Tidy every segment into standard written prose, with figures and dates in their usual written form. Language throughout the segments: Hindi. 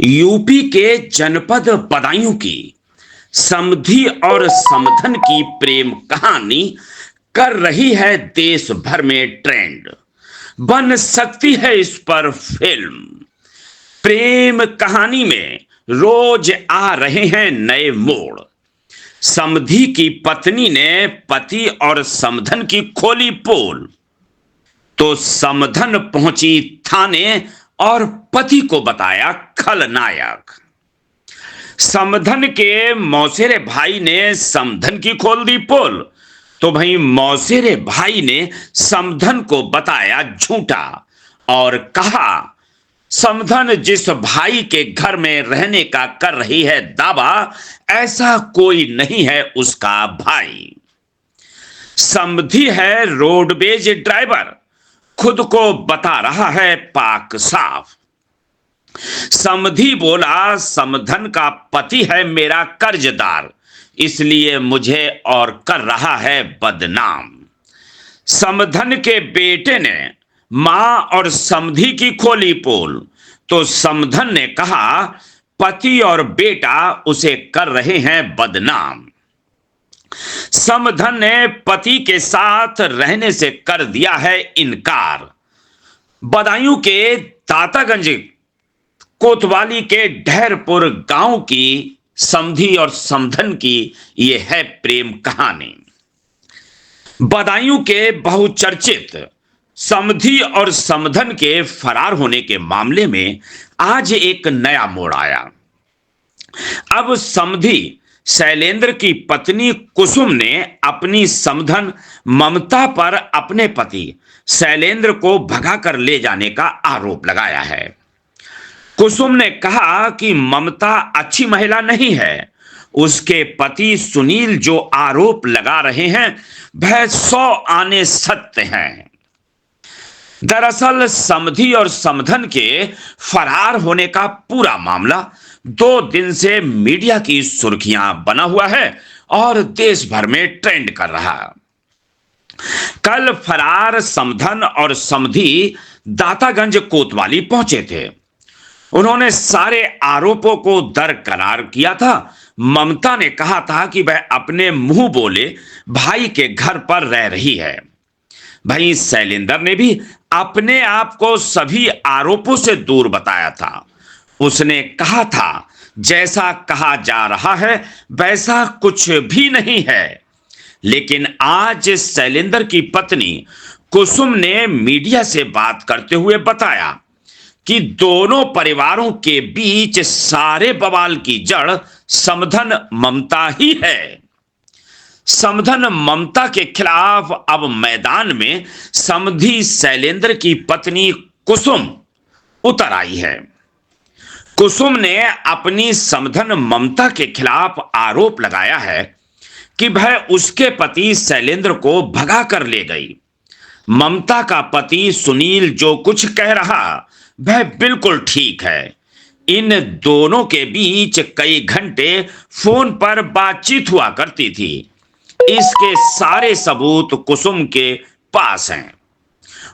यूपी के जनपद बदायूं की समधी और समधन की प्रेम कहानी कर रही है देश भर में ट्रेंड। बन सकती है इस पर फिल्म। प्रेम कहानी में रोज आ रहे हैं नए मोड़। समधी की पत्नी ने पति और समधन की खोली पोल, तो समधन पहुंची थाने और पति को बताया खलनायक। समधन के मौसेरे भाई ने समधन की खोल दी पोल, तो भाई मौसेरे भाई ने समधन को बताया झूठा और कहा समधन जिस भाई के घर में रहने का कर रही है दावा, ऐसा कोई नहीं है उसका भाई। समधी है रोडवेज ड्राइवर, खुद को बता रहा है पाक साफ। समधी बोला समधन का पति है मेरा कर्जदार, इसलिए मुझे और कर रहा है बदनाम। समधन के बेटे ने मां और समधी की खोली पोल, तो समधन ने कहा पति और बेटा उसे कर रहे हैं बदनाम। समधन ने पति के साथ रहने से कर दिया है इनकार। बदायूं के दातागंज कोतवाली के ढेरपुर गांव की समधी और समधन की यह है प्रेम कहानी। बदायूं के बहुचर्चित समधी और समधन के फरार होने के मामले में आज एक नया मोड़ आया। अब समधी शैलेंद्र की पत्नी कुसुम ने अपनी समधन ममता पर अपने पति शैलेंद्र को भगाकर ले जाने का आरोप लगाया है। कुसुम ने कहा कि ममता अच्छी महिला नहीं है। उसके पति सुनील जो आरोप लगा रहे हैं वह 100 आने सत्य हैं। दरअसल समधी और समधन के फरार होने का पूरा मामला 2 दिन से मीडिया की सुर्खियां बना हुआ है और देश भर में ट्रेंड कर रहा। कल फरार समधन और समधी दातागंज कोतवाली पहुंचे थे। उन्होंने सारे आरोपों को दरकिनार किया था। ममता ने कहा था कि वह अपने मुंह बोले भाई के घर पर रह रही है। भाई शैलेंद्र ने भी अपने आप को सभी आरोपों से दूर बताया था। उसने कहा था जैसा कहा जा रहा है वैसा कुछ भी नहीं है। लेकिन आज शैलेंद्र की पत्नी कुसुम ने मीडिया से बात करते हुए बताया कि दोनों परिवारों के बीच सारे बवाल की जड़ समधन ममता ही है। समधन ममता के खिलाफ अब मैदान में समधी शैलेंद्र की पत्नी कुसुम उतर आई है। कुसुम ने अपनी समधन ममता के खिलाफ आरोप लगाया है कि वह उसके पति शैलेंद्र को भगा कर ले गई। ममता का पति सुनील जो कुछ कह रहा वह बिल्कुल ठीक है। इन दोनों के बीच कई घंटे फोन पर बातचीत हुआ करती थी। इसके सारे सबूत कुसुम के पास हैं।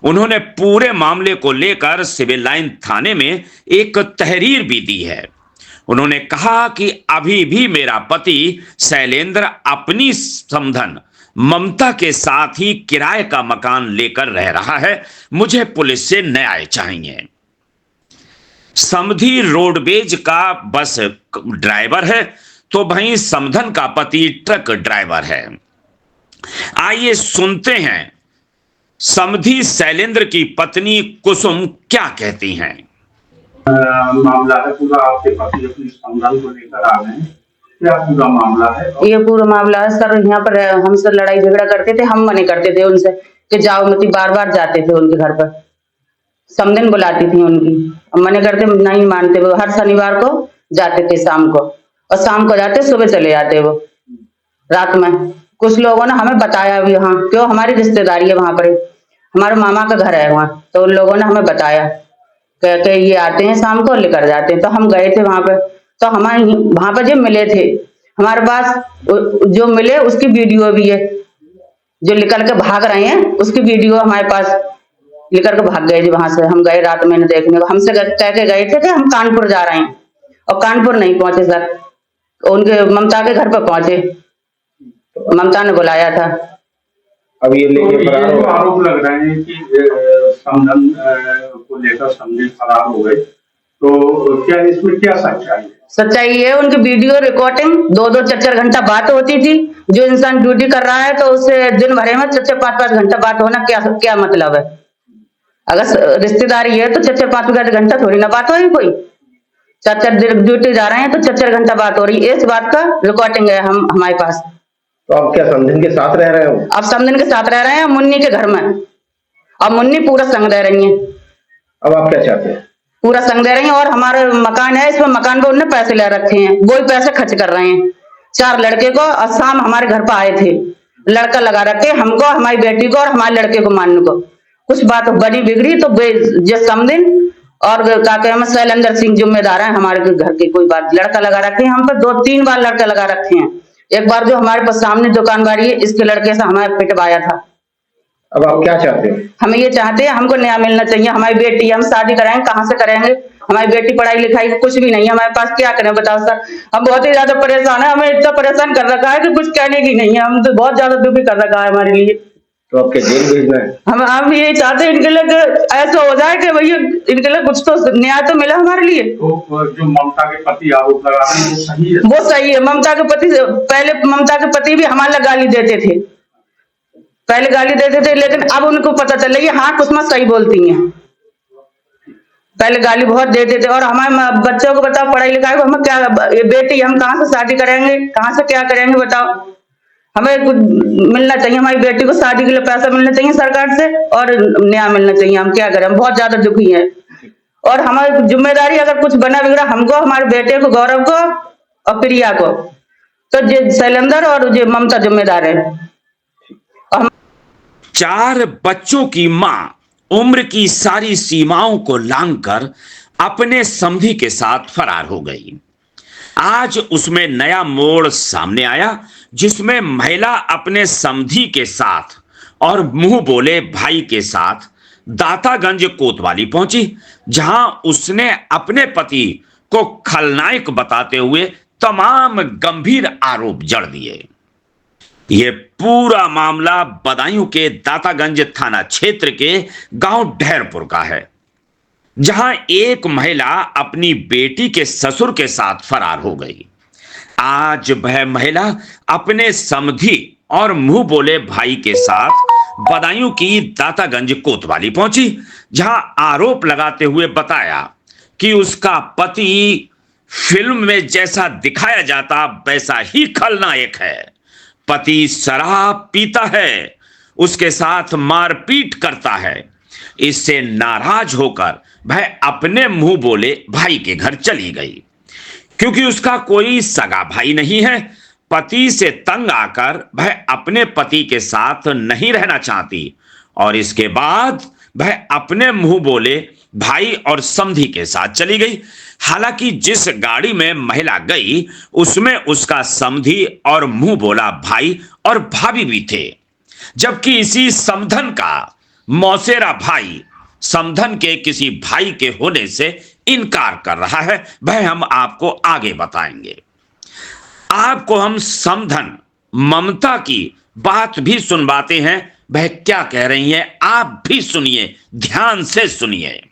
उन्होंने पूरे मामले को लेकर सिविल लाइन थाने में एक तहरीर भी दी है। उन्होंने कहा कि अभी भी मेरा पति शैलेंद्र अपनी समधन ममता के साथ ही किराए का मकान लेकर रह रहा है। मुझे पुलिस से न्याय चाहिए। समधी रोडवेज का बस ड्राइवर है, तो भाई समधन का पति ट्रक ड्राइवर है। आइए सुनते हैं समधी शैलेंद्र की पत्नी कुसुम क्या कहती हैं। मामला है पूरा, आपके पति अपनी समधन को लेकर आ गए, क्या पूरा मामला है? ये पूरा मामला है सर। यहाँ पर हमसे लड़ाई झगड़ा करते थे, हम मना करते थे उनसे कि जाओ मत। बार बार जाते थे उनके घर पर, समधन बुलाती थी उनकी, मना करते नहीं मानते। वो हर शनिवार को जाते थे शाम को, और शाम को जाते सुबह चले जाते वो रात में। कुछ लोगों ने हमें बताया भी, हाँ क्यों हमारी रिश्तेदारी है वहां पर, हमारे मामा का घर है वहाँ, तो उन लोगों ने हमें बताया कि ये आते हैं शाम को लेकर जाते हैं। तो हम गए थे वहां पर, तो हमारे वहां पर जो मिले थे हमारे पास, जो मिले उसकी वीडियो भी है। जो निकल के भाग रहे हैं उसकी वीडियो हमारे पास लेकर के भाग गए जी वहां से। हम गए रात में देखने को, हमसे कह के गए थे कि हम कानपुर जा रहे हैं, और कानपुर नहीं पहुंचे सर, उनके ममता के घर पर पहुंचे, ममता ने बुलाया था। अब ये तो लेके ये फरार जो हो आरोप लग रहे हैं कि समधन को लेकर समधी फरार हो गए, तो क्या इसमें क्या सच्चाई है? सच्चाई ये है, उनकी वीडियो रिकॉर्डिंग 2-2 4-4 घंटा बात होती थी। जो इंसान ड्यूटी कर रहा है तो उससे दिन भर में 4-4 5-5 घंटा बात होना क्या मतलब है? अगर रिश्तेदारी है तो 4-4 5-5 घंटा थोड़ी ना बात होगी कोई। 4-4 दिन ड्यूटी जा रहे हैं तो 4-4 घंटा बात हो रही है, इस बात का रिकॉर्डिंग है हमारे पास। तो आप क्या समधन के साथ रह रहे हो? अब समधन के साथ रह रहे हैं मुन्नी के घर में, और मुन्नी पूरा संग दे रही है। अब आप क्या चाहते हैं? पूरा संग दे रही हैं, और हमारा मकान है, इसमें मकान पे उन्होंने पैसे ले रखे हैं, वही पैसे खर्च कर रहे हैं। 4 लड़के को, और शाम हमारे घर पर आए थे, लड़का लगा रखे हमको, हमारी बेटी को और हमारे लड़के को मानने को। कुछ बात बनी बिगड़ी तो जिस समदिन और काके में शैलेंद्र सिंह जिम्मेदार है हमारे घर की। कोई बात लड़का लगा रखे हैं हम पर, 2-3 बार लड़का लगा रखे हैं। एक बार जो हमारे पास सामने दुकानदारी है, इसके लड़के से हमारे पिटवाया था। अब आप क्या चाहते हैं? हमें ये चाहते हैं, हमको न्याय मिलना चाहिए। हमारी बेटी, हम शादी कराएंगे कहाँ से करेंगे? हमारी बेटी पढ़ाई लिखाई कुछ भी नहीं है हमारे पास, क्या करें बताओ सर? हम बहुत ही ज्यादा परेशान है, हमें इतना परेशान कर रखा है कि कुछ कहने की नहीं है। हम तो बहुत ज्यादा दुखी कर रखा है हमारे लिए। तो आपके जेल भेजना है? हम ये चाहते हैं इनके लिए ऐसा हो जाए कि भैया इनके लिए कुछ तो न्याय तो मिला हमारे लिए। तो जो ममता के पति आरोप लगा रहे हैं वो सही है? वो सही है। ममता के पति, पहले ममता के पति भी हमारे गाली देते थे, पहले गाली देते थे, लेकिन अब उनको पता चल रही है हाँ कुछ मत सही बोलती हैं। पहले गाली बहुत देते थे, और हमारे बच्चों को बताओ पढ़ाई लिखाई को, हमें क्या बेटी, हम कहाँ से शादी करेंगे, कहाँ से क्या करेंगे बताओ? हमें कुछ मिलना चाहिए, हमारी बेटी को शादी के लिए पैसा मिलना चाहिए सरकार से, और न्याय मिलना चाहिए। हम क्या करें, हम बहुत ज्यादा दुखी हैं, और हमारी जिम्मेदारी अगर कुछ बना बिगड़ा हमको, हमारे बेटे को, गौरव को और प्रिया को, तो शैलेंद्र और ममता जिम्मेदार है। 4 बच्चों की मां उम्र की सारी सीमाओं को लांघकर अपने समधी के साथ फरार हो गई। आज उसमें नया मोड़ सामने आया, जिसमें महिला अपने समधी के साथ और मुंह बोले भाई के साथ दातागंज कोतवाली पहुंची, जहां उसने अपने पति को खलनायक बताते हुए तमाम गंभीर आरोप जड़ दिए। यह पूरा मामला बदायूं के दातागंज थाना क्षेत्र के गांव ढेरपुर का है, जहां एक महिला अपनी बेटी के ससुर के साथ फरार हो गई। आज वह महिला अपने समधी और मुंह बोले भाई के साथ बदायूं की दातागंज कोतवाली पहुंची, जहां आरोप लगाते हुए बताया कि उसका पति फिल्म में जैसा दिखाया जाता वैसा ही खलनायक है। पति शराब पीता है, उसके साथ मारपीट करता है। इससे नाराज होकर वह अपने मुंह बोले भाई के घर चली गई। क्योंकि उसका कोई सगा भाई नहीं है, पति से तंग आकर वह अपने पति के साथ नहीं रहना चाहती, और इसके बाद वह अपने मुंह बोले भाई और समधी के साथ चली गई। हालांकि जिस गाड़ी में महिला गई उसमें उसका समधी और मुंह बोला भाई और भाभी भी थे, जबकि इसी समधन का मौसेरा भाई समधन के किसी भाई के होने से इनकार कर रहा है। वह हम आपको आगे बताएंगे। आपको हम समधन ममता की बात भी सुनवाते हैं, वह क्या कह रही है आप भी सुनिए, ध्यान से सुनिए।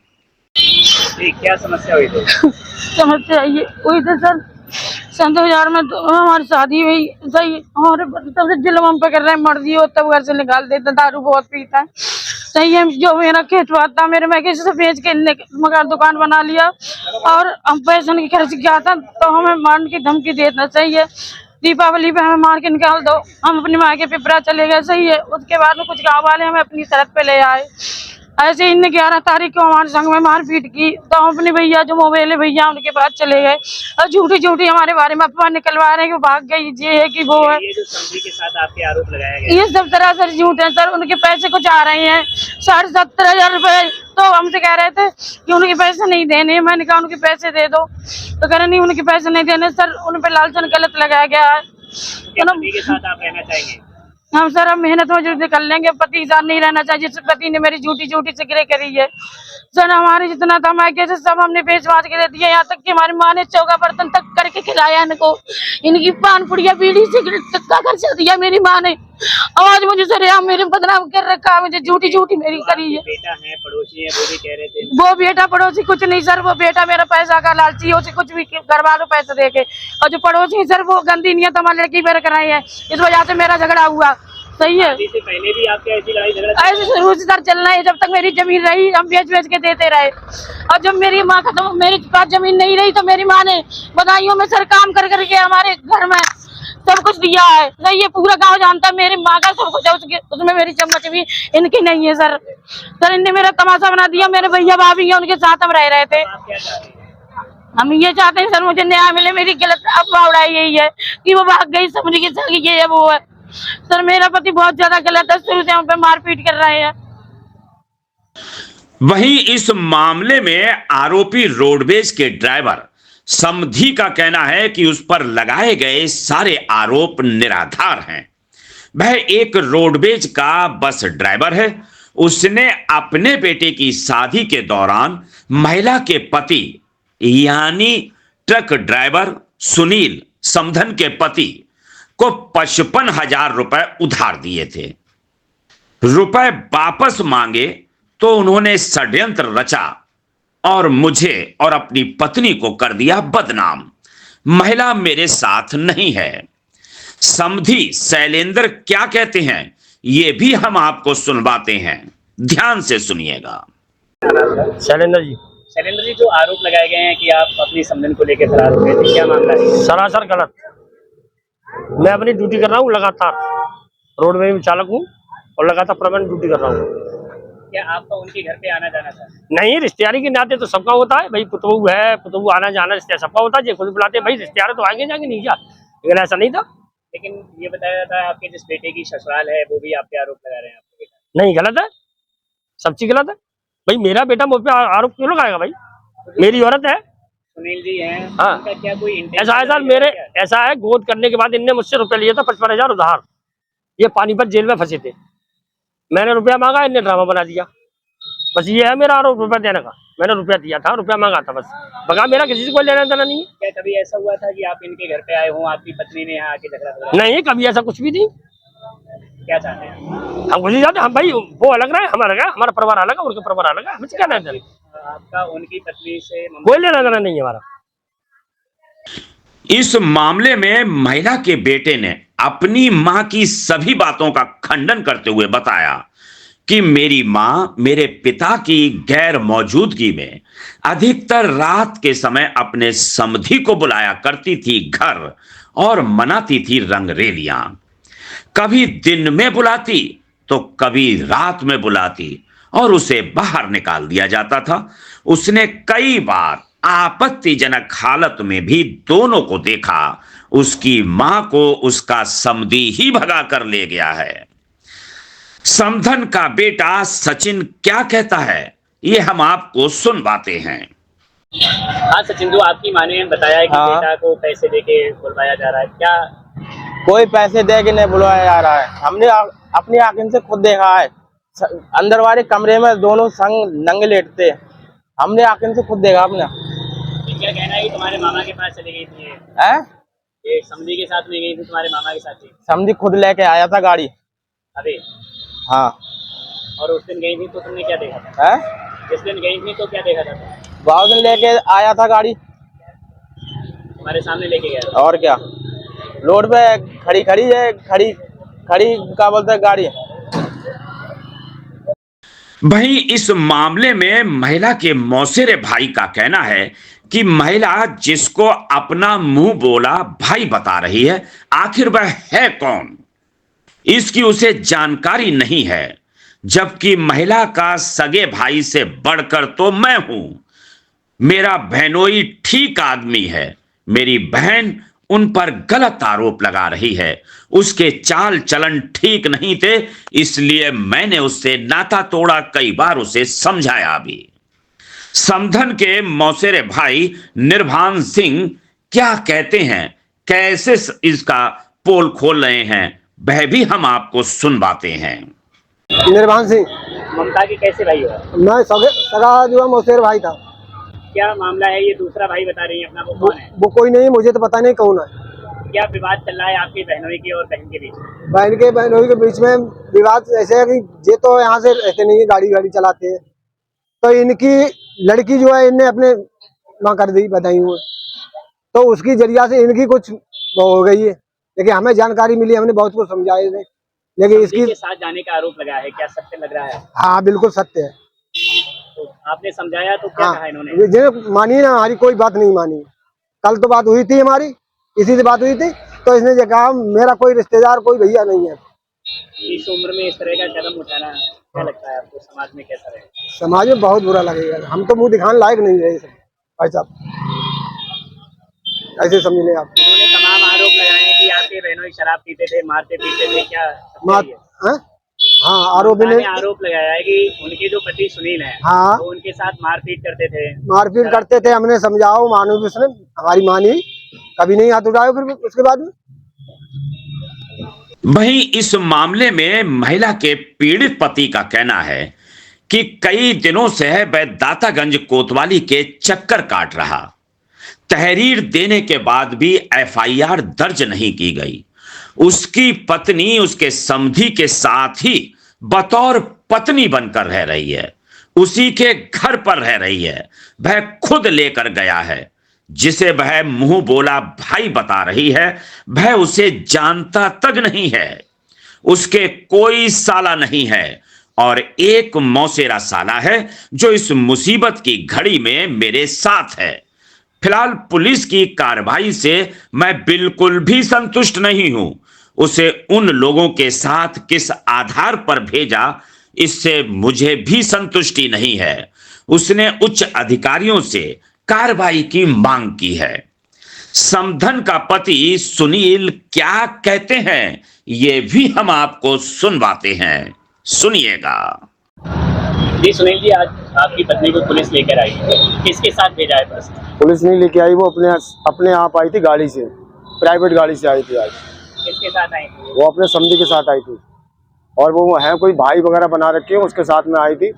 क्या समस्या हुई थी? समस्या ये हुई थी सर, सन 2000 में तो हमारी शादी हुई। सही हमारे तब से जुल्म हम पे कर रहे हैं, मर्जी हो तब घर से निकाल देते, दारू बहुत पीता है। सही है, जो मेरा खेत था मेरे, मैं किसी से बेच के मकान दुकान बना लिया, और हम पैसे की खर्च किया था, तो हमें मारने की धमकी देना चाहिए। दीपावली पे हमें मार के निकाल दो, हम अपनी माँ के पिपरा चले गए। सही है, उसके बाद में कुछ गाँव वाले हमें अपनी शरत पे ले आए। ऐसे इन 11 तारीख को हमारे संग में मारपीट की, तो हम अपने भैया जो मोबाइल है भैया उनके पास चले गए, और झूठी झूठी हमारे बारे में अफवाह निकलवा रहे हैं कि वो भाग गई, ये है कि वो है। ये जो समधी के साथ आपके आरोप लगाया गया, ये सब सरासर झूठ है सर। उनके पैसे कुछ आ रहे हैं 17,500 रुपए, तो हमसे कह रहे थे कि उनके पैसे नहीं देने। मैंने कहा उनके पैसे दे दो, तो कह रहे नहीं उनके पैसे नहीं देने सर, उन पे लालचन गलत लगाया गया है। समधी के साथ आप रहना चाहेंगे? हम सर हम मेहनत मजदूरी कर लेंगे, पति साथ नहीं रहना चाहिए। जिस पति ने मेरी झूठी झूठी सिगरेट करी है सर हमारे जितना था मायके से सब हमने बेच बाच के दे दिया, यहाँ तक कि हमारी माँ ने चौका बर्तन तक करके खिलाया इनको। इनकी पान पुड़िया बीड़ी सिगरेट तक का खर्चा दिया मेरी माँ ने। आज मुझे सरेआम मेरे बदनाम कर रखा है, मुझे झूठी झूठी मेरी करी है। बेटा है, पड़ोसी है, वो भी कह रहे थे। वो बेटा पड़ोसी कुछ नहीं सर, वो बेटा मेरा पैसा का लालची है, उसे कुछ भी करवा लो पैसे दे के। और जो पड़ोसी है सर वो गंदी नियत हमारी लड़की पर कराई है, इस वजह से मेरा झगड़ा हुआ। सही है, इससे पहले भी आपके ऐसी लड़ाई झगड़ा ऐसे शुरू से सर चलना है। जब तक मेरी जमीन रही हम बेच बेच के देते रहे, और जब मेरी माँ खत्म, मेरे पास जमीन नहीं रही तो मेरी माँ ने बधाइयों में सर काम कर करके हमारे घर में सब कुछ दिया है। सही है, पूरा गांव जानता है मेरी माँ का सब कुछ है, उसमें मेरी चम्मच भी इनकी नहीं है सर। सर इनने मेरा तमाशा बना दिया। मेरे भैया भाभी है, उनके साथ हम रह रहे थे। आप क्या चाहते हैं? हम ये चाहते हैं सर मुझे न्याय मिले। मेरी गलत अफवाह उड़ाई यही है कि वो भाग गई, समझ गई सर ये है वो है। सर मेरा पति बहुत ज्यादा गलत है, शुरू से हम पे मारपीट कर रहे हैं। वहीं इस मामले में आरोपी रोडवेज के ड्राइवर समधी का कहना है कि उस पर लगाए गए सारे आरोप निराधार हैं। वह एक रोडवेज का बस ड्राइवर है। उसने अपने बेटे की शादी के दौरान महिला के पति यानी ट्रक ड्राइवर सुनील समधन के पति को 55,000 रुपए उधार दिए थे। रुपए वापस मांगे तो उन्होंने षड्यंत्र रचा और मुझे और अपनी पत्नी को कर दिया बदनाम। महिला मेरे साथ नहीं है। समधी शैलेंद्र क्या कहते हैं ये भी हम आपको सुनवाते हैं, ध्यान से सुनिएगा। शैलेंद्र जी, शैलेंद्र जी, जो आरोप लगाए गए हैं कि आप अपनी समधन को लेकर फरार हो गए थे, क्या मामला है? सरासर गलत। मैं अपनी ड्यूटी कर रहा हूँ लगातार, रोड में चालक हूँ और लगातार परमानेंट ड्यूटी कर रहा हूँ। क्या आपका उनके घर पे आना जाना था? नहीं, रिश्तेदारी के नाते तो सबका होता है भाई, पुतबू है, पुतबू आना जाना रिश्तेदार सबका होता है। ये खुद बुलाते भाई रिश्तेदार तो आएंगे जाएंगे नहीं क्या, लेकिन ऐसा नहीं था। लेकिन ये बताया जाता है आपके जिस बेटे की ससुराल है वो भी आप पे आरोप लगा रहे हैं आपके बेटा। नहीं, गलत है, सब चीज गलत है भाई। मेरा बेटा मुझ पे आरोप क्यों लगाएगा भाई? मेरी औरत है। सुनील जी हैं, हाँ। उनका क्या कोई ऐसा है सर, मेरे ऐसा है गोद करने के बाद इनने मुझसे रुपया लिया था 55,000 उधार। ये पानीपत जेल में फंसे थे, मैंने रुपया मांगा, इनने ड्रामा बना दिया। बस ये है मेरा आरोप, रुपया देने का। मैंने रुपया दिया था, रुपया मांगा था बस, बगा मेरा किसी से कोई लेना देना नहीं है। क्या कभी ऐसा हुआ था कि आप इनके घर पे आए हों, आपकी पत्नी ने यहाँ आके झगड़ा करा? नहीं, कभी ऐसा कुछ भी नहीं। क्या चाहते हैं? हम कुछ नहीं चाहते, हम भाई वो अलग रहे, हम अलग है, हमारा परिवार अलग है, उनका परिवार अलग है, हमें क्या लेना देना। आपका उनकी पत्नी से कोई लेना देना नहीं है हमारा। इस मामले में महिला के बेटे ने अपनी मां की सभी बातों का खंडन करते हुए बताया कि मेरी मां मेरे पिता की गैर मौजूदगी में अधिकतर रात के समय अपने समधी को बुलाया करती थी घर और मनाती थी रंगरेलियां। कभी दिन में बुलाती तो कभी रात में बुलाती और उसे बाहर निकाल दिया जाता था। उसने कई बार आपत्तिजनक हालत में भी दोनों को देखा। उसकी मां को उसका समधी ही भगा कर ले गया है। समधन का बेटा सचिन क्या कहता है ये हम आपको सुनवाते हैं। हाँ सचिन, जो आपकी माँ ने बताया है कि हाँ। बेटा को पैसे देके बुलवाया जा रहा है, क्या? कोई पैसे दे के नहीं बुलवाया जा रहा है। हमने अपनी आंखों से खुद देखा है, अंदर वाले कमरे में दोनों संग नंगे लेटते। हमने आंखों से खुद देखा अपने। क्या कहना है कि तुम्हारे मामा के पास चली गई थी ये समधी के साथ में गई थी, तुम्हारे मामा के साथ ही? समधी खुद लेके आया था गाड़ी अभी? हाँ। और उस दिन गई थी तो तुमने क्या देखा था? जिस दिन गई थी तो क्या देखा था तुम? बहुत दिन लेके आया था गाड़ी, तुम्हारे सामने लेके गया था? और क्या, रोड पे खड़ी खड़ी है, खड़ी क्या बोलते हैं गाड़ी। वहीं इस मामले में महिला के मौसेरे भाई का कहना है कि महिला जिसको अपना मुंह बोला भाई बता रही है, आखिर वह है कौन इसकी उसे जानकारी नहीं है। जबकि महिला का सगे भाई से बढ़कर तो मैं हूं। मेरा बहनोई ठीक आदमी है। मेरी बहन उन पर गलत आरोप लगा रही है। उसके चाल चलन ठीक नहीं थे, इसलिए मैंने उससे नाता तोड़ा, कई बार उसे समझाया भी। समधन के मौसेरे भाई निर्भान सिंह क्या कहते हैं, कैसे इसका पोल खोल रहे हैं, वह भी हम आपको सुनवाते हैं। निर्वाण सिंह। ममता के कैसे भाई हो? मैं सगा जो है मौसेर भाई था। क्या मामला है? ये दूसरा भाई बता रही है अपना, वो कौन है? वो कोई नहीं, मुझे तो पता नहीं कौन है। क्या विवाद चल रहा है आपकी बहनोई के और बहन के बीच में? बहनोई के बीच में विवाद ऐसे है कि ये तो यहाँ से रहते नहीं है, गाड़ी चलाते हैं। तो इनकी लड़की जो है इनने अपने माँ कर दी बधाई, तो उसकी जरिया से इनकी कुछ वो हो गई है। लेकिन हमें जानकारी मिली, हमने बहुत कुछ समझाए थे, लेकिन इसकी के साथ जाने का आरोप लगा है, क्या सत्य लग रहा है? हाँ बिल्कुल सत्य है। तो आपने समझाया तो क्या कहा इन्होंने? ये मानी ना, हमारी कोई बात नहीं मानी। कल तो बात हुई थी हमारी, इसी से बात हुई थी, तो इसने ये कहा मेरा कोई रिश्तेदार कोई भैया नहीं है। इस उम्र में इस तरह का कदम उठाना क्या लगता है आपको, समाज में कैसा रहेगा? समाज में बहुत बुरा लगेगा, हम तो मुंह दिखाने लायक नहीं रहे भाई साहब, ऐसे समझ लें आप। उन्होंने तमाम आरोप लगाए कि आपके बहनोई शराब पीते थे, मारते पीते थे, क्या हाँ आरोप लगाया है कि उनके जो पति सुनील हैं, हाँ तो उनके साथ मारपीट करते थे। हमने समझाओ, मानो भी उसने हमारी मानी, कभी नहीं हाथ उठाए। फिर उसके बाद में वहीं इस मामले में महिला के पीड़ित पति का कहना है कि कई दिनों से वह दातागंज कोतवाली के चक्कर काट रहा, तहरीर देने के बाद भी एफआईआर दर्ज नहीं की गई। उसकी पत्नी उसके समधी के साथ ही बतौर पत्नी बनकर रह रही है, उसी के घर पर रह रही है। वह खुद लेकर गया है, जिसे वह मुंह बोला भाई बता रही है, वह उसे जानता तक नहीं है। उसके कोई साला नहीं है और एक मौसेरा साला है जो इस मुसीबत की घड़ी में मेरे साथ है। फिलहाल पुलिस की कार्रवाई से मैं बिल्कुल भी संतुष्ट नहीं हूं। उसे उन लोगों के साथ किस आधार पर भेजा, इससे मुझे भी संतुष्टि नहीं है। उसने उच्च अधिकारियों से कार्रवाई की मांग की है। समधन का पति सुनील क्या कहते हैं, ये भी हम आपको सुनवाते हैं, सुनिएगा। जी सुनील जी, आज आपकी पत्नी को पुलिस लेकर आई है, किसके साथ भेजा है पुलिस? पुलिस नहीं लेके आई, वो अपने आप आई थी, गाड़ी से, प्राइवेट गाड़ी से आई थी। आज किसके साथ आई थी? वो अपने समधी के साथ आई थी, और वो है कोई भाई वगैरह बना रखे हैं, उसके साथ में आई थी।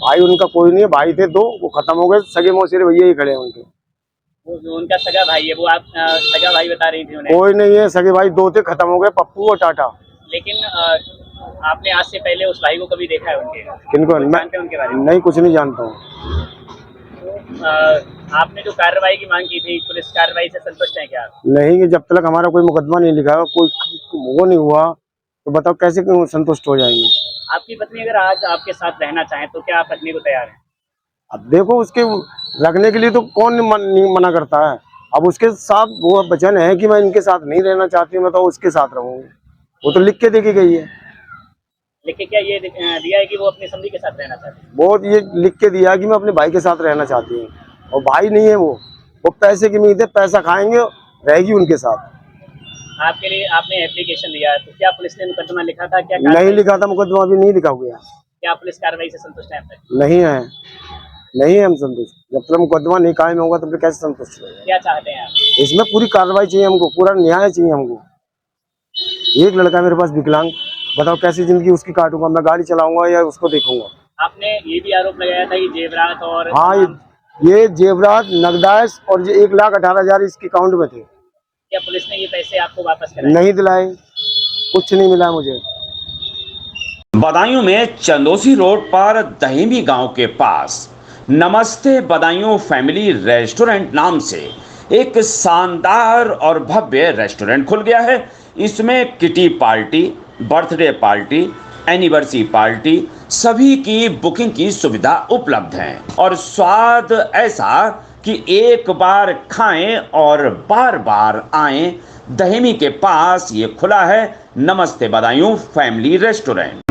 भाई उनका कोई नहीं है, भाई थे दो, वो खत्म हो गए। सगे मौसेरे भैया ही खड़े हैं उनके। वो उनका सगा भाई है, वो आप सगा भाई बता रही थी उन्हें? कोई नहीं है, सगे भाई दो थे, खत्म हो गए, पप्पू और टाटा। लेकिन आपने आज से पहले उस भाई को कभी देखा है उनके? किनको? जानते हैं उनके बारे में? नहीं, कुछ नहीं जानता हूँ। तो आपने जो कार्रवाई की मांग की थी, पुलिस कार्रवाई से संतुष्ट हैं क्या? नहीं, जब तक हमारा कोई मुकदमा नहीं लिखा, कोई वो नहीं हुआ, तो बताओ कैसे संतुष्ट हो जाएंगे? आपकी पत्नी अगर आज आपके साथ रहना चाहे तो क्या आप रखने को तैयार हैं? अब देखो, उसके रखने के लिए तो कौन मना करता है। अब उसके साथ वो वचन है कि मैं इनके साथ नहीं रहना चाहती, मैं तो उसके साथ रहूंगी। वो तो लिख के देखी गई है। लिख के क्या ये दिया है कि वो अपने समधी के साथ रहना चाहती है? वो ये लिख के दिया कि मैं अपने भाई के साथ रहना चाहती हूँ, और भाई नहीं है वो पैसे की उम्मीद है, पैसा खाएंगे, रहेगी उनके साथ। आपके लिए आपने एप्लीकेशन दिया, तो क्या पुलिस ने मुकदमा लिखा था? क्या नहीं लिखा था मुकदमा, अभी नहीं लिखा हुआ। क्या पुलिस कार्रवाई से संतुष्ट है? नहीं है हम संतुष्ट। जब तक मुकदमा नहीं कायम होगा तब तक कैसे संतुष्ट रहेंगे? क्या चाहते हैं आप? इसमें पूरी कार्रवाई चाहिए हमको, पूरा न्याय चाहिए हमको। एक लड़का मेरे पास विकलांग, बताओ कैसी जिंदगी उसकी काटूंगा? मैं गाड़ी चलाऊंगा या उसको देखूंगा? आपने ये भी आरोप लगाया था कि जेवरात और हाँ, ये जेवरात, नगदाइश और ये 1,18,000 इसके अकाउंट में थे। क्या पुलिस ने ये पैसे आपको वापस कराए? नहीं दिलाए, कुछ नहीं मिला मुझे। बदायूं में चंदोसी रोड पर दहीमी गांव के पास नमस्ते बदायूं फैमिली रेस्टोरेंट नाम से एक शानदार और भव्य रेस्टोरेंट खुल गया है। इसमें kitty party, birthday party, anniversary party सभी की बुकिंग की सुविधा उपलब्ध है और स्वाद ऐसा कि एक बार खाएं और बार बार आएं। दहीमी के पास ये खुला है नमस्ते बदायूं फैमिली रेस्टोरेंट।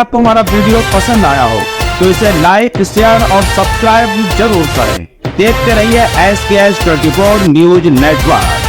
आपको हमारा वीडियो पसंद आया हो तो इसे लाइक, शेयर और सब्सक्राइब जरूर करें। देखते रहिए SKS 24 न्यूज नेटवर्क।